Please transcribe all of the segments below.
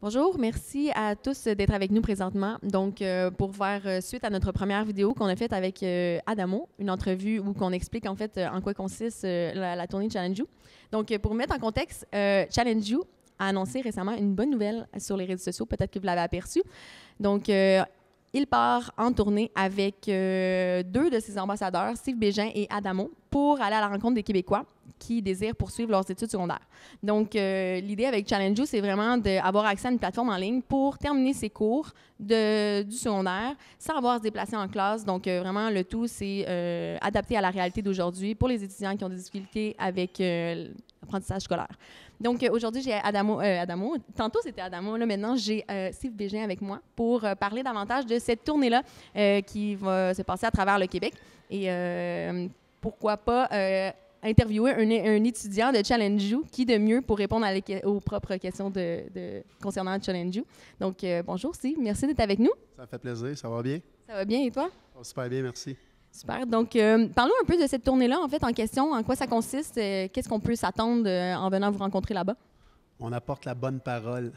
Bonjour, merci à tous d'être avec nous présentement. Donc, pour faire suite à notre première vidéo qu'on a faite avec Adamo, une entrevue où on explique en fait en quoi consiste la tournée Challenge You. Donc, pour mettre en contexte, Challenge You a annoncé récemment une bonne nouvelle sur les réseaux sociaux, peut-être que vous l'avez aperçu. Donc, il part en tournée avec deux de ses ambassadeurs, Steve Bégin et Adamo, pour aller à la rencontre des Québécois qui désirent poursuivre leurs études secondaires. Donc, l'idée avec Challenge You, c'est vraiment d'avoir accès à une plateforme en ligne pour terminer ses cours du secondaire sans avoir à se déplacer en classe. Donc, vraiment, le tout, c'est adapté à la réalité d'aujourd'hui pour les étudiants qui ont des difficultés avec l'apprentissage scolaire. Donc, aujourd'hui, j'ai Adamo. Tantôt, c'était Adamo. Là, maintenant, j'ai Steve Bégin avec moi pour parler davantage de cette tournée-là qui va se passer à travers le Québec. Et pourquoi pas interviewer un étudiant de Challenge You, qui de mieux pour répondre aux propres questions concernant Challenge You. Donc, bonjour Steve, merci d'être avec nous. Ça me fait plaisir, ça va bien? Ça va bien et toi? Ça va super bien, merci. Super. Donc, parlons un peu de cette tournée-là, en fait, en question. En quoi ça consiste? Qu'est-ce qu'on peut s'attendre en venant vous rencontrer là-bas? On apporte la bonne parole.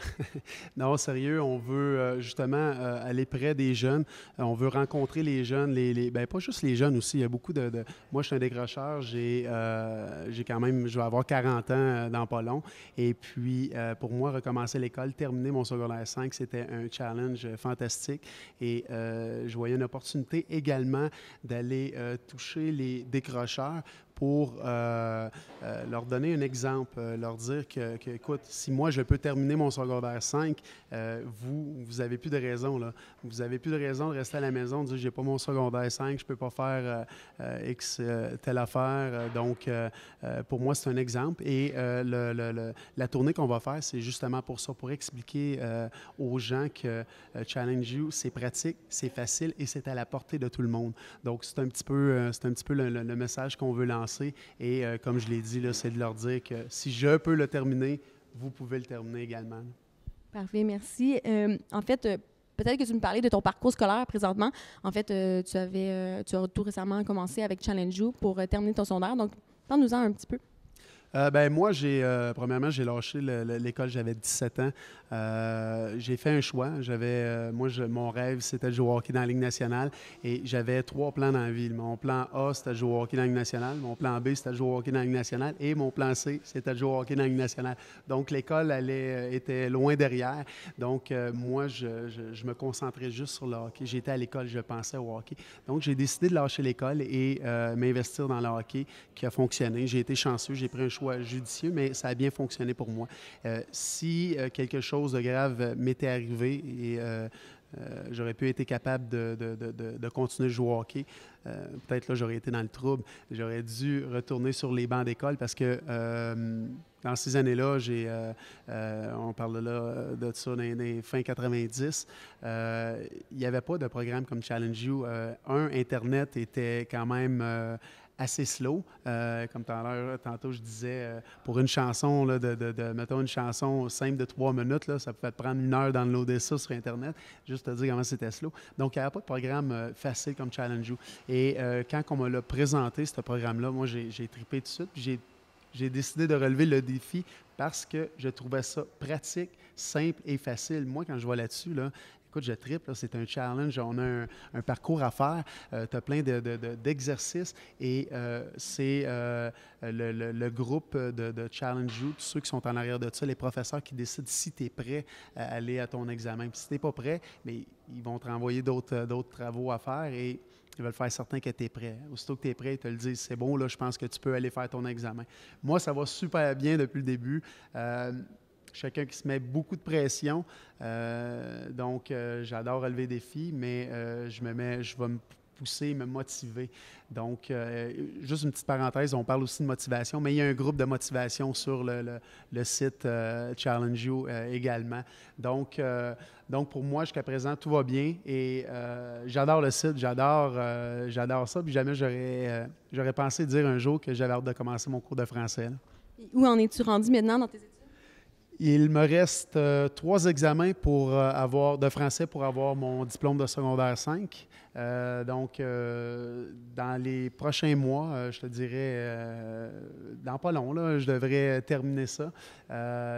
Non, sérieux, on veut justement aller près des jeunes. On veut rencontrer les jeunes, ben, pas juste les jeunes aussi. Il y a beaucoup Moi, je suis un décrocheur. J'ai quand même, je vais avoir 40 ans dans pas long. Et puis, pour moi, recommencer l'école, terminer mon secondaire 5, c'était un challenge fantastique. Et je voyais une opportunité également d'aller toucher les décrocheurs pour leur donner un exemple, leur dire que, écoute, si moi, je peux terminer mon secondaire 5, vous n'avez plus de raison, là. Vous n'avez plus de raison de rester à la maison, de dire, j'ai pas mon secondaire 5, je peux pas faire X, telle affaire. Donc, pour moi, c'est un exemple. Et la tournée qu'on va faire, c'est justement pour ça, pour expliquer aux gens que Challenge You, c'est pratique, c'est facile et c'est à la portée de tout le monde. Donc, c'est un petit peu le message qu'on veut lancer. Et comme je l'ai dit, là, c'est de leur dire que si je peux le terminer, vous pouvez le terminer également. Parfait, merci. En fait, peut-être que tu me parlais de ton parcours scolaire présentement. En fait, tu as tout récemment commencé avec Challenge You pour terminer ton secondaire. Donc, parle-nous-en un petit peu. Ben moi, premièrement, j'ai lâché l'école, j'avais 17 ans. J'ai fait un choix. Mon rêve, c'était de jouer au hockey dans la Ligue nationale. Et j'avais 3 plans dans la vie. Mon plan A, c'était de jouer au hockey dans la Ligue nationale. Mon plan B, c'était de jouer au hockey dans la Ligue nationale. Et mon plan C, c'était de jouer au hockey dans la Ligue nationale. Donc, l'école était loin derrière. Donc, moi, je me concentrais juste sur le hockey. J'étais à l'école, je pensais au hockey. Donc, j'ai décidé de lâcher l'école et m'investir dans le hockey qui a fonctionné. J'ai été chanceux, j'ai pris un choix judicieux, mais ça a bien fonctionné pour moi. Si quelque chose de grave m'était arrivé et j'aurais pu être capable de continuer de jouer au hockey, peut-être là, j'aurais été dans le trouble. J'aurais dû retourner sur les bancs d'école parce que dans ces années-là, on parle là de ça dans les fin 90, il n'y avait pas de programme comme Challenge You. Internet était quand même assez slow. Comme tantôt, je disais, pour une chanson, là, mettons une chanson simple de 3 minutes, là, ça pouvait te prendre 1 heure d'enloader ça sur Internet, juste te dire comment c'était slow. Donc, il n'y avait pas de programme facile comme Challenge You. Et quand on me l'a présenté, ce programme-là, moi, j'ai trippé tout de suite. Puis j'ai décidé de relever le défi parce que je trouvais ça pratique, simple et facile. Moi, quand je vois là-dessus, là, écoute, je trippe, là, c'est un challenge, on a un parcours à faire, tu as plein d'exercices et c'est le groupe de Challenge You, tous ceux qui sont en arrière de ça, les professeurs qui décident si tu es prêt à aller à ton examen. Puis si tu n'es pas prêt, mais ils vont te renvoyer d'autres travaux à faire et ils veulent faire certain que tu es prêt. Aussitôt que tu es prêt, ils te le disent, c'est bon, là, je pense que tu peux aller faire ton examen. Moi, ça va super bien depuis le début. Chacun qui se met beaucoup de pression. Donc, j'adore relever des défis, mais je vais me pousser, me motiver. Donc, juste une petite parenthèse, on parle aussi de motivation, mais il y a un groupe de motivation sur le site Challenge You également. Donc, pour moi, jusqu'à présent, tout va bien et j'adore le site, j'adore ça. Puis jamais j'aurais pensé dire un jour que j'avais hâte de commencer mon cours de français. Là. Où en es-tu rendu maintenant dans tes études? Il me reste 3 examens de français pour avoir mon diplôme de secondaire 5. Donc, dans les prochains mois, je te dirais, dans pas long, là, je devrais terminer ça.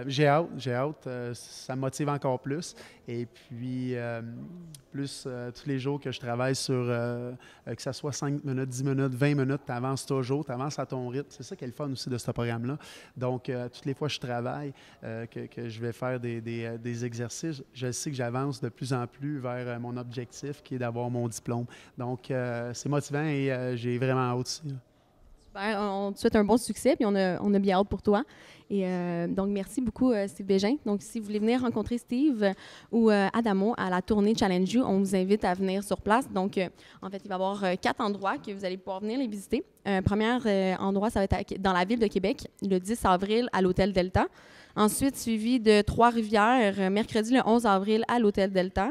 J'ai hâte. Ça me motive encore plus. Et puis, plus tous les jours que je travaille sur, que ça soit 5 minutes, 10 minutes, 20 minutes, tu avances toujours, tu avances à ton rythme. C'est ça qui est le fun aussi de ce programme-là. Donc, toutes les fois que je travaille, que je vais faire des exercices, je sais que j'avance de plus en plus vers mon objectif qui est d'avoir mon diplôme. Donc, c'est motivant et j'ai vraiment hâte aussi. Super, on te souhaite un bon succès, puis on a bien hâte pour toi. Et donc, merci beaucoup, Steve Bégin. Donc, si vous voulez venir rencontrer Steve ou Adamo à la tournée Challenge You, on vous invite à venir sur place. Donc, en fait, il va y avoir 4 endroits que vous allez pouvoir venir les visiter. Premier endroit, ça va être dans la ville de Québec, le 10 avril à l'Hôtel Delta. Ensuite, suivi de Trois-Rivières, mercredi le 11 avril à l'Hôtel Delta.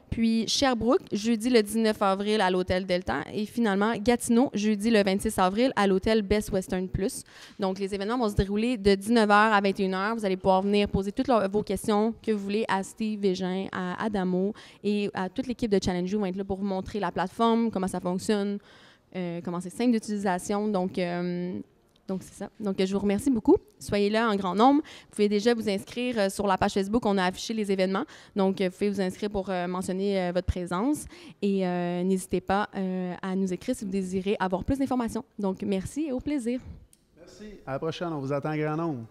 Puis Sherbrooke, jeudi le 19 avril à l'Hôtel Delta. Et finalement, Gatineau, jeudi le 26 avril à l'Hôtel Best Western Plus. Donc, les événements vont se dérouler de 19h à 21h. Vous allez pouvoir venir poser toutes vos questions que vous voulez à Steve Bégin, à Adamo et à toute l'équipe de Challenge You. On va être là pour vous montrer la plateforme, comment ça fonctionne, comment c'est simple d'utilisation. Donc, c'est ça. Donc, je vous remercie beaucoup. Soyez là en grand nombre. Vous pouvez déjà vous inscrire sur la page Facebook. On a affiché les événements. Donc, vous pouvez vous inscrire pour mentionner votre présence. Et n'hésitez pas à nous écrire si vous désirez avoir plus d'informations. Donc, merci et au plaisir. Merci. À la prochaine. On vous attend en grand nombre.